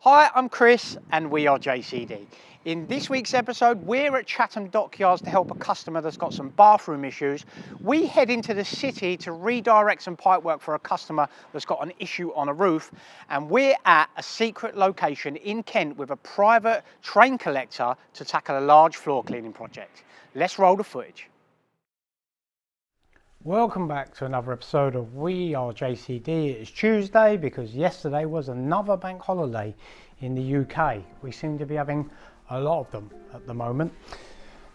Hi, I'm Chris and we are JCD. In this week's episode, we're at Chatham Dockyards to help a customer that's got some bathroom issues. We head into the city to redirect some pipework for a customer that's got an issue on a roof. And we're at a secret location in Kent with a private train collector to tackle a large floor cleaning project. Let's roll the footage. Welcome back to another episode of We Are JCD. It's Tuesday because yesterday was another bank holiday in the UK. We seem to be having a lot of them at the moment.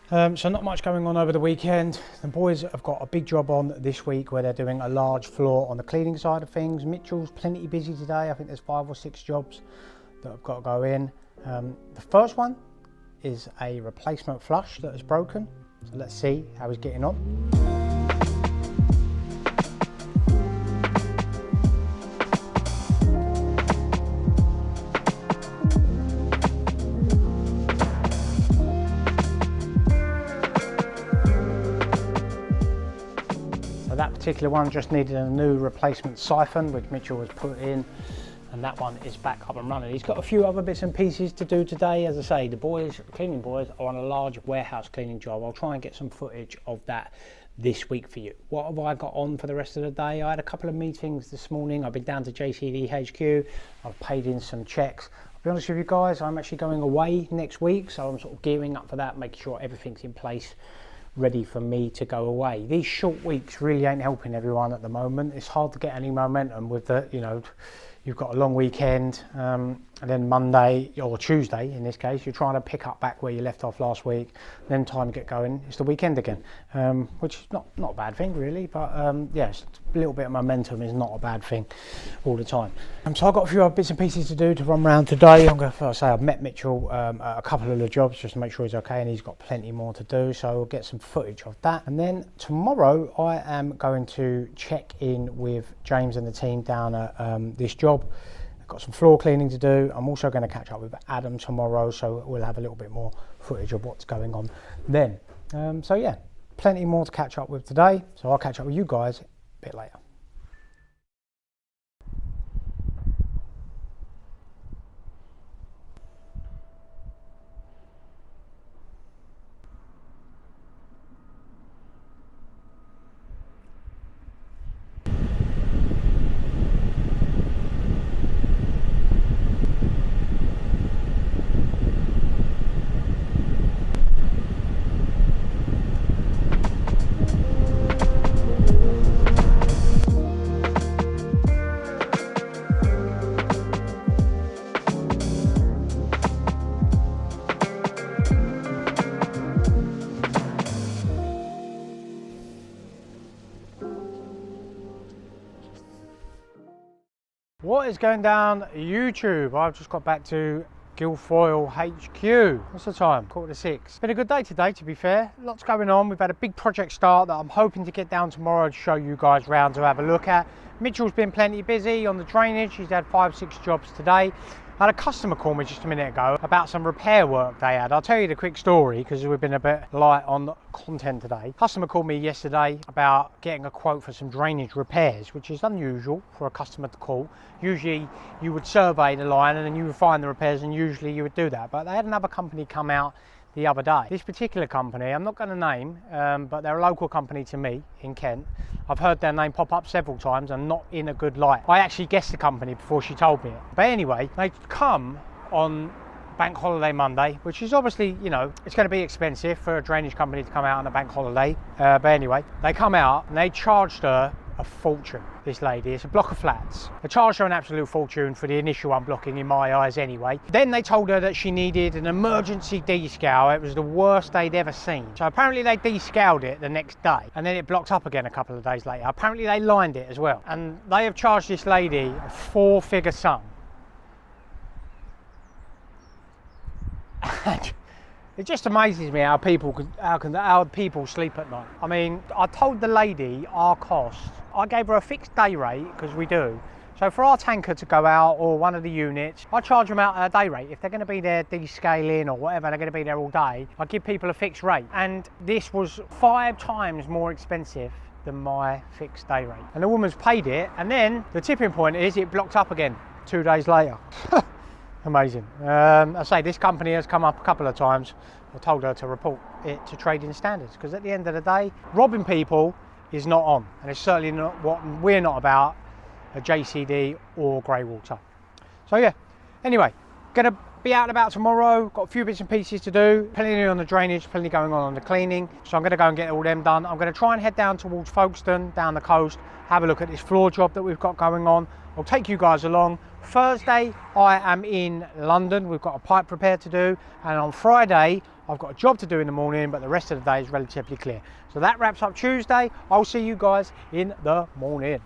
So not much going on over the weekend. The boys have got a big job on this week where they're doing a large floor on the cleaning side of things. Mitchell's plenty busy today. I think there's 5 or 6 jobs that have got to go in. The first one is a replacement flush that is broken. So let's see how he's getting on. That particular one just needed a new replacement siphon, which Mitchell has put in, and that one is back up and running. He's got a few other bits and pieces to do today. As I say, the cleaning boys are on a large warehouse cleaning job. I'll try and get some footage of that this week for you. What have I got on for the rest of the day? I had a couple of meetings this morning. I've been down to JCD HQ. I've paid in some checks. I'll be honest with you guys, I'm actually going away next week, so I'm sort of gearing up for that, making sure everything's in place, ready for me to go away. These short weeks really ain't helping everyone at the moment. It's hard to get any momentum with the, you've got a long weekend, and then Monday or Tuesday in this case, you're trying to pick up back where you left off last week. Then time to get going, it's the weekend again, which is not a bad thing really, but yes, a little bit of momentum is not a bad thing all the time. So I've got a few other bits and pieces to do to run around today. I'm going to say I've met Mitchell at a couple of the jobs just to make sure he's okay, and he's got plenty more to do, so we'll get some footage of that. And then tomorrow I am going to check in with James and the team down at this job. I've got some floor cleaning to do. I'm also going to catch up with Adam tomorrow, so we'll have a little bit more footage of what's going on then. So yeah, plenty more to catch up with today, so I'll catch up with you guys a bit later. What is going down YouTube? I've just got back to Guilfoyle HQ. What's the time? 6:15. Been a good day today, to be fair. Lots going on. We've had a big project start that I'm hoping to get down tomorrow to show you guys round to have a look at. Mitchell's been plenty busy on the drainage. He's had 5-6 jobs today. I had a customer call me just a minute ago about some repair work they had. I'll tell you the quick story because we've been a bit light on content today. Customer called me yesterday about getting a quote for some drainage repairs, which is unusual for a customer to call. Usually you would survey the line and then you would find the repairs, and usually you would do that. But they had another company come out the other day. This particular company, I'm not going to name, but they're a local company to me in Kent. I've heard their name pop up several times and not in a good light. I actually guessed the company before she told me it. But anyway, they come on Bank Holiday Monday, which is obviously, it's going to be expensive for a drainage company to come out on a bank holiday. But anyway, they come out and they charged her a fortune, this lady. It's a block of flats. They charged her an absolute fortune for the initial unblocking in my eyes anyway. Then they told her that she needed an emergency descale. It was the worst they'd ever seen. So apparently they descaled it the next day and then it blocked up again a couple of days later. Apparently they lined it as well. And they have charged this lady a 4-figure sum. It just amazes me how people sleep at night. I mean, I told the lady our cost. I gave her a fixed day rate because we do. So for our tanker to go out or one of the units, I charge them out at a day rate. If they're going to be there descaling or whatever, they're going to be there all day, I give people a fixed rate. And this was 5 times more expensive than my fixed day rate. And the woman's paid it, and then the tipping point is it blocked up again 2 days later. Amazing. I say this company has come up a couple of times. I told her to report it to trading standards, because at the end of the day, robbing people is not on, and it's certainly not what we're not about at JCD or Greywater. So yeah, anyway, gonna be out and about tomorrow. Got a few bits and pieces to do, plenty on the drainage, plenty going on the cleaning, so I'm gonna go and get all them done. I'm gonna try and head down towards Folkestone, down the coast, have a look at this floor job that we've got going on. I'll take you guys along. Thursday I am in London, we've got a pipe repair to do, and on Friday I've got a job to do in the morning, but the rest of the day is relatively clear. So that wraps up Tuesday. I'll see you guys in the morning.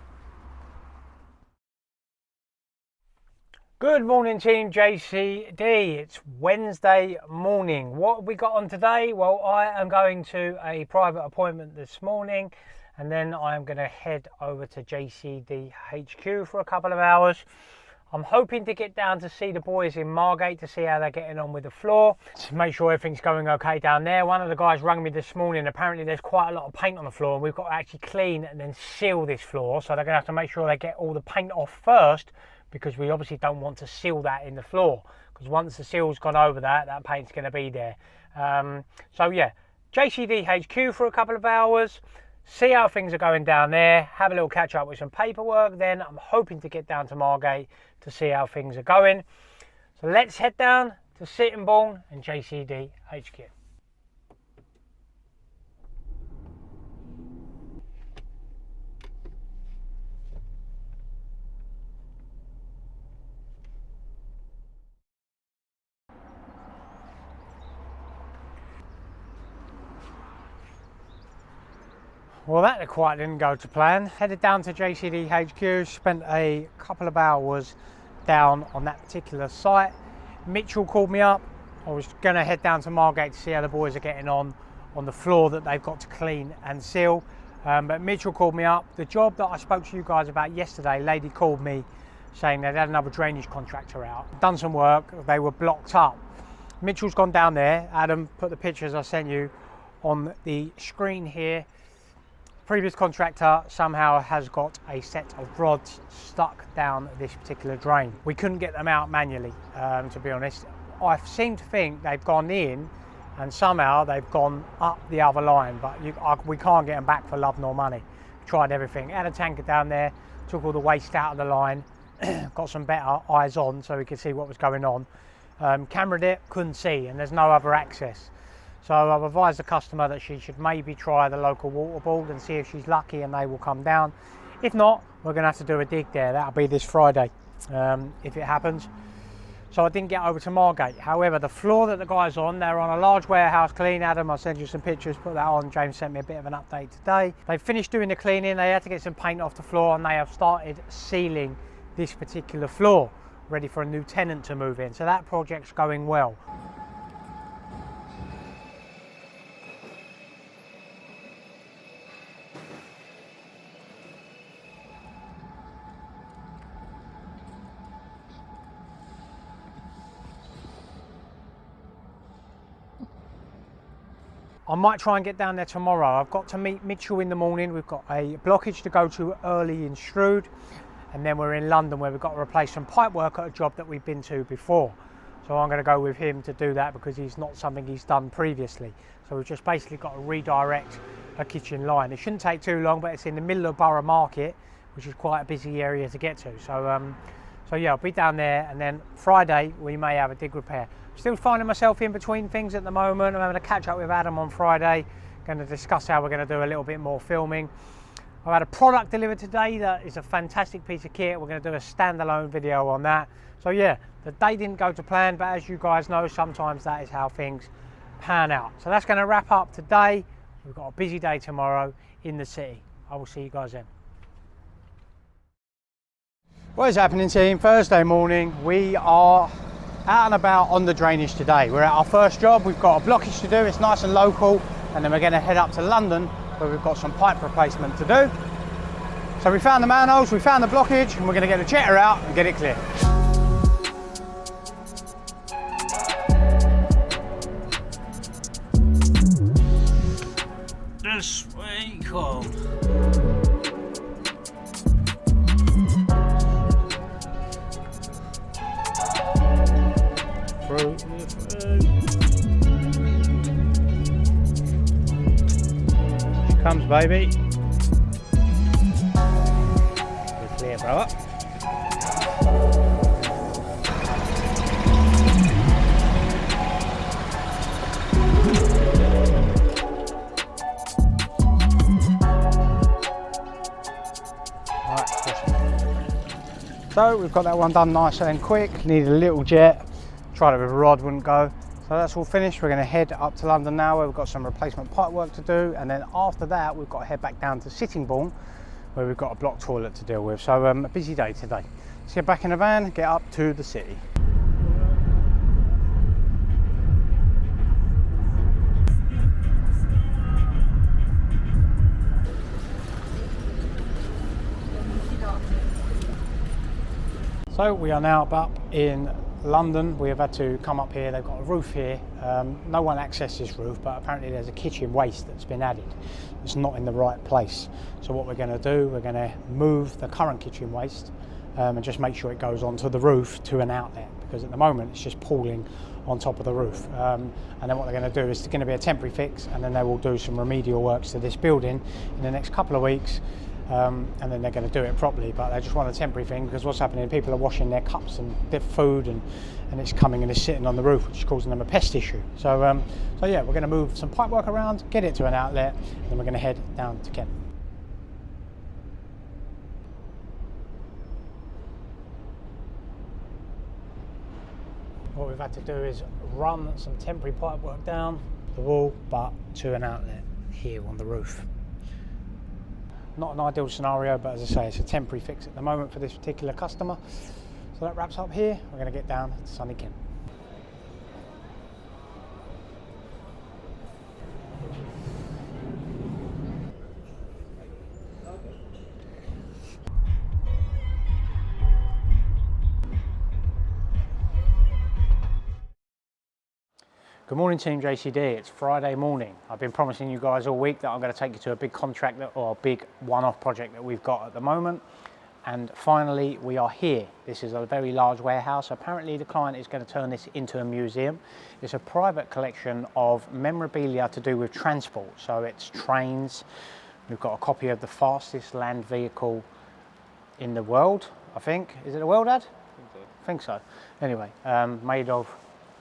Good morning, team JCD. It's Wednesday morning. What have we got on today? Well, I am going to a private appointment this morning, and then I am going to head over to JCD HQ for a couple of hours. I'm hoping to get down to see the boys in Margate to see how they're getting on with the floor, to make sure everything's going okay down there. One of the guys rang me this morning. Apparently there's quite a lot of paint on the floor, and we've got to actually clean and then seal this floor, so they're going to have to make sure they get all the paint off first, because we obviously don't want to seal that in the floor, because once the seal's gone over that paint's going to be there. So yeah, JCD HQ for a couple of hours, see how things are going down there, have a little catch up with some paperwork, then I'm hoping to get down to Margate to see how things are going. So let's head down to Sittingbourne and JCD HQ. Well, that quite didn't go to plan. Headed down to JCD HQ, spent a couple of hours down on that particular site. Mitchell called me up. I was going to head down to Margate to see how the boys are getting on the floor that they've got to clean and seal. But Mitchell called me up. The job that I spoke to you guys about yesterday, lady called me saying they'd had another drainage contractor out. Done some work, they were blocked up. Mitchell's gone down there. Adam put the pictures I sent you on the screen here. Previous contractor somehow has got a set of rods stuck down this particular drain. We couldn't get them out manually, to be honest. I seem to think they've gone in and somehow they've gone up the other line, but we can't get them back for love nor money. Tried everything. Had a tanker down there, took all the waste out of the line, got some better eyes on so we could see what was going on. Camered it, couldn't see, and there's no other access. So I've advised the customer that she should maybe try the local water board and see if she's lucky and they will come down. If not, we're going to have to do a dig there. That'll be this Friday, if it happens. So I didn't get over to Margate. However, the floor that the guys on, they're on a large warehouse clean. Adam, I'll send you some pictures, put that on. James sent me a bit of an update today. They finished doing the cleaning. They had to get some paint off the floor, and they have started sealing this particular floor, ready for a new tenant to move in. So that project's going well. I might try and get down there tomorrow. I've got to meet Mitchell in the morning. We've got a blockage to go to early in Strood, and then we're in London where we've got to replace some pipe work at a job that we've been to before. So I'm going to go with him to do that because he's not something he's done previously. So we've just basically got to redirect a kitchen line. It shouldn't take too long, but it's in the middle of Borough Market, which is quite a busy area to get to. So yeah, I'll be down there, and then Friday we may have a dig repair. Still finding myself in between things at the moment. I'm having a catch up with Adam on Friday. Going to discuss how we're going to do a little bit more filming. I've had a product delivered today that is a fantastic piece of kit. We're going to do a standalone video on that. So yeah, the day didn't go to plan, but as you guys know, sometimes that is how things pan out. So that's going to wrap up today. We've got a busy day tomorrow in the city. I will see you guys then. What is happening, team? Thursday morning, we are out and about on the drainage today. We're at our first job. We've got a blockage to do. It's nice and local, and then we're going to head up to London where we've got some pipe replacement to do. So we found the manholes, we found the blockage, and we're going to get the jetter out and get it clear. This way, cool. through. She comes, baby. We're clear, brother. So we've got that one done nice and quick. Needed a little jet. Tried it with a rod, wouldn't go. So that's all finished. We're going to head up to London now, where we've got some replacement pipe work to do, and then after that we've got to head back down to Sittingbourne, where we've got a block toilet to deal with. So a busy day today. Let's get back in the van, get up to the city. So we are now up in London. We have had to come up here. They've got a roof here. No one accessed this roof, but apparently there's a kitchen waste that's been added. It's not in the right place. So what we're going to do, we're going to move the current kitchen waste and just make sure it goes onto the roof to an outlet, because at the moment it's just pooling on top of the roof. And then what they're going to do is it's going to be a temporary fix, and then they will do some remedial works to this building in the next couple of weeks. And then they're going to do it properly, but they just want a temporary thing, because what's happening, people are washing their cups and their food, and it's coming and it's sitting on the roof, which is causing them a pest issue. So yeah, we're going to move some pipe work around, get it to an outlet, and then we're going to head down to Kent. What we've had to do is run some temporary pipe work down the wall, but to an outlet here on the roof. Not an ideal scenario, but as I say, it's a temporary fix at the moment for this particular customer. So that wraps up here. We're going to get down to sunny Kent. Good morning, Team JCD. It's Friday morning. I've been promising you guys all week that I'm going to take you to a big contract or a big one-off project that we've got at the moment. And finally, we are here. This is a very large warehouse. Apparently, the client is going to turn this into a museum. It's a private collection of memorabilia to do with transport. So it's trains. We've got a copy of the fastest land vehicle in the world, I think. Is it the world, Dad? I think so. Anyway, made of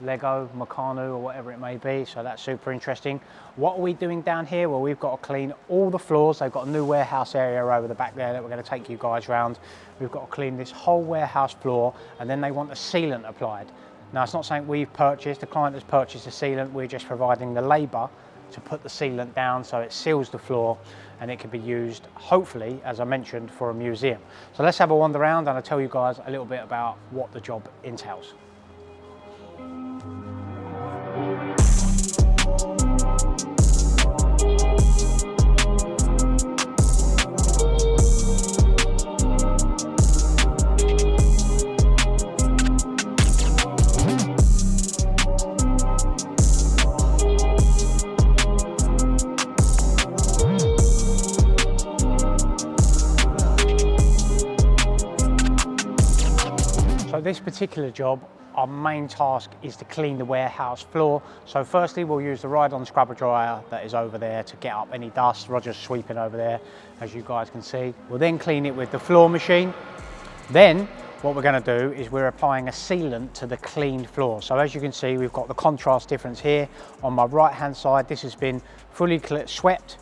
Lego, Meccano, or whatever it may be, so that's super interesting. What are we doing down here? Well, we've got to clean all the floors. They've got a new warehouse area over the back there that we're going to take you guys around. We've got to clean this whole warehouse floor, and then they want a sealant applied. Now, it's not something we've purchased. The client has purchased a sealant. We're just providing the labour to put the sealant down so it seals the floor, and it can be used, hopefully, as I mentioned, for a museum. So let's have a wander around, and I'll tell you guys a little bit about what the job entails. So this particular job, our main task is to clean the warehouse floor. So firstly, we'll use the ride-on scrubber dryer that is over there to get up any dust. Roger's sweeping over there, as you guys can see. We'll then clean it with the floor machine. Then what we're going to do is we're applying a sealant to the cleaned floor. So as you can see, we've got the contrast difference here. On my right-hand side, this has been fully swept,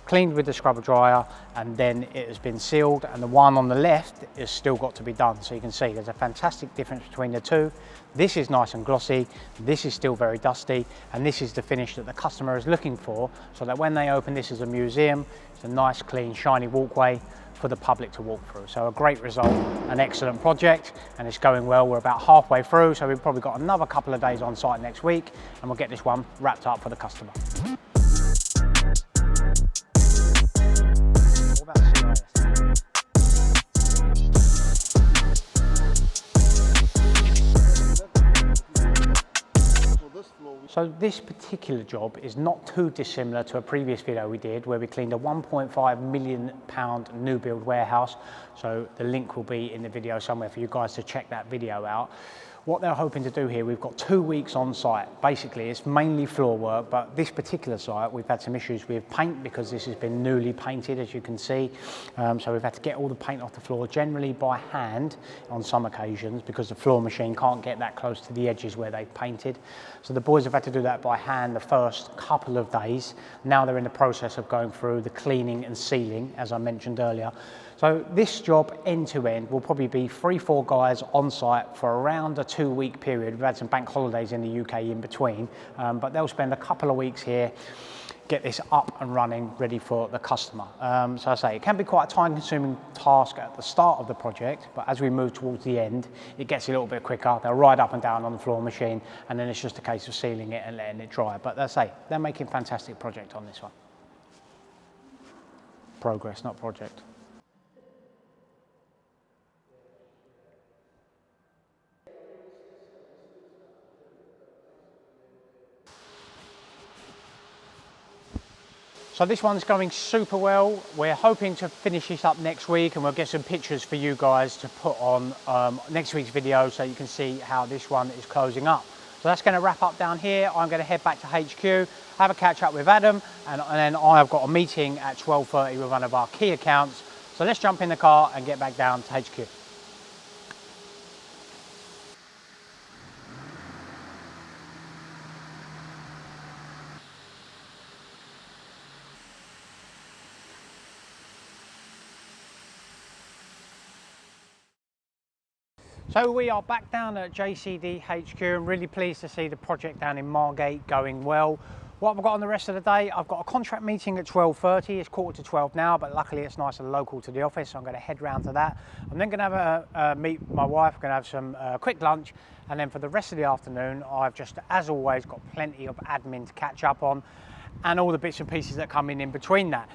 cleaned with the scrubber dryer, and then it has been sealed, and the one on the left has still got to be done. So you can see there's a fantastic difference between the two. This is nice and glossy, this is still very dusty, and this is the finish that the customer is looking for, so that when they open this as a museum, it's a nice, clean, shiny walkway for the public to walk through. So a great result, an excellent project, and it's going well. We're about halfway through, so we've probably got another couple of days on site next week, and we'll get this one wrapped up for the customer. So this particular job is not too dissimilar to a previous video we did where we cleaned a £1.5 million new build warehouse. So the link will be in the video somewhere for you guys to check that video out. What they're hoping to do here, we've got 2 weeks on site. Basically, it's mainly floor work, but this particular site, we've had some issues with paint because this has been newly painted, as you can see. So we've had to get all the paint off the floor, generally by hand on some occasions, because the floor machine can't get that close to the edges where they've painted. So the boys have had to do that by hand the first couple of days. Now they're in the process of going through the cleaning and sealing, as I mentioned earlier. So this job end to end will probably be 3-4 guys on site for around a 2-week period. We've had some bank holidays in the UK in between, but they'll spend a couple of weeks here, get this up and running, ready for the customer. So I say, it can be quite a time-consuming task at the start of the project, but as we move towards the end, it gets a little bit quicker. They'll ride up and down on the floor machine, and then it's just a case of sealing it and letting it dry. But I say, they're making fantastic project on this one. Progress, not project. So this one's going super well. We're hoping to finish this up next week, and we'll get some pictures for you guys to put on next week's video so you can see how this one is closing up. So that's going to wrap up down here. I'm going to head back to HQ, have a catch up with Adam, and then I've got a meeting at 12:30 with one of our key accounts. So let's jump in the car and get back down to HQ. So we are back down at JCD HQ. I'm really pleased to see the project down in Margate going well. What I've got on the rest of the day, I've got a contract meeting at 12:30. It's 11:45 now, but luckily it's nice and local to the office, so I'm going to head round to that. I'm then going to have a meet my wife. I'm going to have some quick lunch, and then for the rest of the afternoon, I've just, as always, got plenty of admin to catch up on, and all the bits and pieces that come in between that.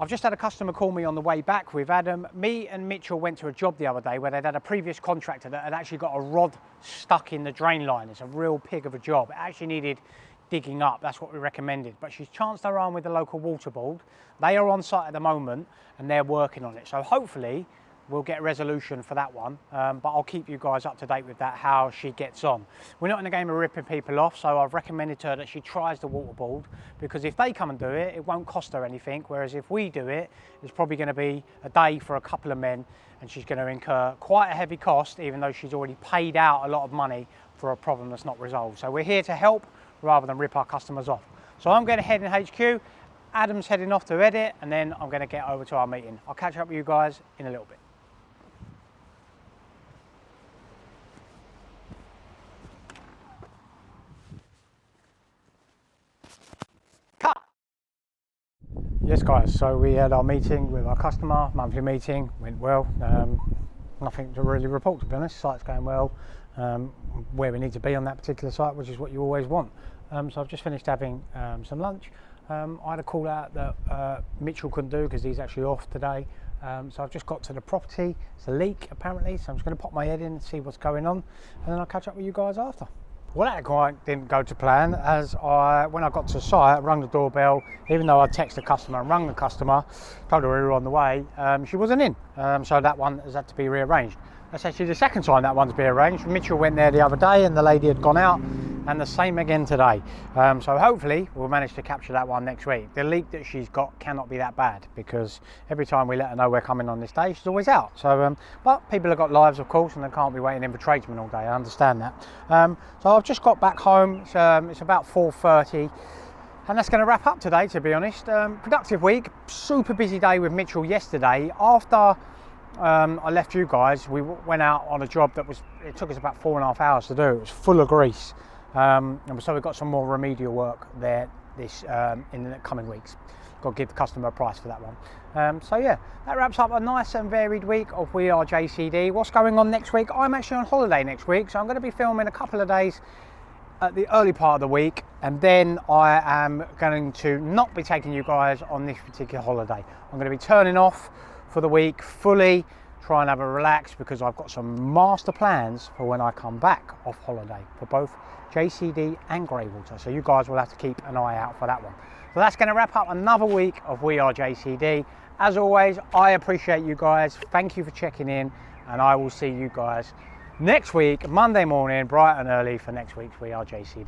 I've just had a customer call me on the way back with Adam. Me and Mitchell went to a job the other day where they'd had a previous contractor that had actually got a rod stuck in the drain line. It's a real pig of a job. It actually needed digging up. That's what we recommended. But she's chanced her arm with the local water board. They are on site at the moment and they're working on it. So hopefully we'll get a resolution for that one, but I'll keep you guys up to date with that, how she gets on. We're not in the game of ripping people off, so I've recommended to her that she tries the waterboard, because if they come and do it, it won't cost her anything, whereas if we do it, it's probably going to be a day for a couple of men, and she's going to incur quite a heavy cost, even though she's already paid out a lot of money for a problem that's not resolved. So we're here to help rather than rip our customers off. So I'm going to head in HQ, Adam's heading off to edit, and then I'm going to get over to our meeting. I'll catch up with you guys in a little bit. Yes guys, so we had our meeting with our customer, monthly meeting, went well. Nothing to really report, to be honest. Site's going well, where we need to be on that particular site, which is what you always want. So I've just finished having some lunch. I had a call out that Mitchell couldn't do because he's actually off today. So I've just got to the property. It's a leak apparently, so I'm just going to pop my head in and see what's going on, and then I'll catch up with you guys after. Well, that quite didn't go to plan, when I got to site, I rung the doorbell. Even though I texted the customer and rung the customer, told her we were on the way, she wasn't in. So that one has had to be rearranged. That's actually the second time that one's been arranged. Mitchell went there the other day and the lady had gone out, and the same again today. So hopefully we'll manage to capture that one next week. The leak that she's got cannot be that bad, because every time we let her know we're coming on this day, she's always out. So, but people have got lives, of course, and they can't be waiting in for tradesmen all day. I understand that. So I've just got back home. It's about 4:30. And that's going to wrap up today, to be honest. Productive week, super busy day with Mitchell yesterday. After I left you guys, we went out on a job it took us about 4.5 hours to do. It was full of grease. And so we've got some more remedial work there in the coming weeks. Got to give the customer a price for that one. So yeah, that wraps up a nice and varied week of We Are JCD. What's going on next week? I'm actually on holiday next week, so I'm going to be filming a couple of days at the early part of the week, and then I am going to not be taking you guys on this particular holiday. I'm going to be turning off for the week fully, try and have a relax, because I've got some master plans for when I come back off holiday for both JCD and Greywater. So you guys will have to keep an eye out for that one. So that's going to wrap up another week of We Are JCD. As always, I appreciate you guys. Thank you for checking in, and I will see you guys next week, Monday morning, bright and early for next week's We Are JCD.